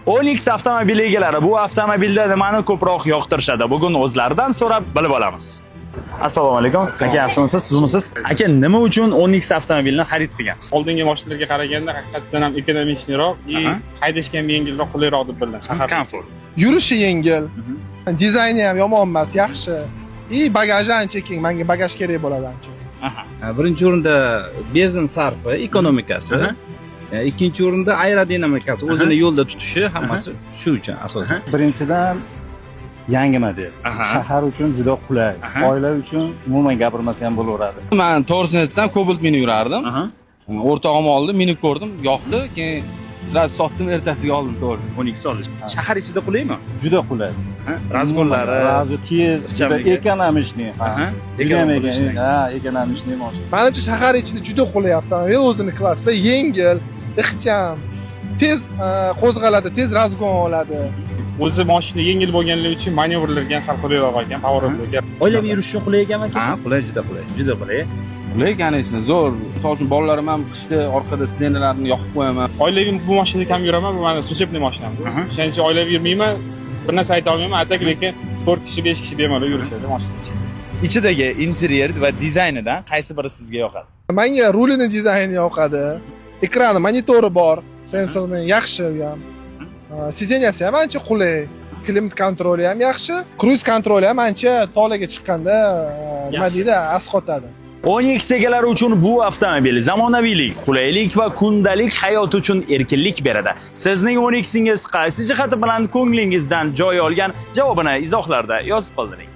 10X avtomobili egalari bu avtomobilda nimani ko'proq yoqtirishadi? Bugun o'zlaridan so'rab bilib olamiz. Assalomu alaykum. Aka, yaxshimisiz? Tuzimisiz? Aka, nima uchun 10X avtomobilni xarid qilgansiz? Oldingi mashinalarga qaraganda haqiqatdan ham ekonomikroq, haydashga ham yengilroq, qulayroq deb bilaman. Shahar komfort. Yurishi yengil, dizayni ham yomon emas, yaxshi. Bagaji ancha keng, menga bagaj kerak bo'ladi ancha. Birinchi o'rinda benzin sarfi, ekonomikasi. Ikkinchi o'rinda aerodinamikasi, o'zini yo'lda tutishi, hammasi shu uchun asosan. Birinchidan yangi model. Shahar uchun juda qulay. Oila uchun umuman gapirmasam bo'laveradi. Men to'g'risini aytsam, Cobalt minib yurardim. O'rtog'im oldi, minib ko'rdim, yoqdi, keyin sirasi sotdim, ertasiga oldim to'g'risi. 10X olish. Shahar ichida qulaymi? Juda qulay. Razgonlari, razi tez, juda ekonomичный. Ekonomичный mashina. Menimcha shahar ichida juda qulay avtomobil, o'zini klassida yengil, ixcham, tez qo'zg'aladi, tez razgon oladi. O'zi mashina yengil bo'lganligi uchun manyovrlarga ham sal qulayroq ekan, powerlarga. Oilaviy yurish uchun qulay ekanmi aka? Qulay, juda qulay. Juda qulay. Qulay ekanini zo'r. Misol uchun bolalarim ham qishda orqada sinenalarni yoqib qo'yaman. Oilaviy bu mashinada kam yuraman, bu meni служебный mashinam. Shuning uchun oilaviy yurmayman, bir narsa ayta olmayman, atak lekin 4 kishi, 5 kishi bemalol yurishadi mashina ichida. Ichidagi interyer va dizaynidan qaysi biri sizga yoqadi? Menga rulini dizayni yoqadi. Ekrani, monitori bor, sensorni yaxshi u ham. Sideniyasi ham ancha qulay. Klimat kontroli ham yaxshi. Cruise kontroli ham ancha tolaga chiqqanda, nima deydi, asqotadi. 10X egalari uchun bu avtomobil zamonaviylik, qulaylik va kundalik hayot uchun erkinlik beradi. Sizning 10X'ingiz qaysi jihati bilan ko'nglingizdan joy olgan? Javobini izohlarda yozib qoldiring.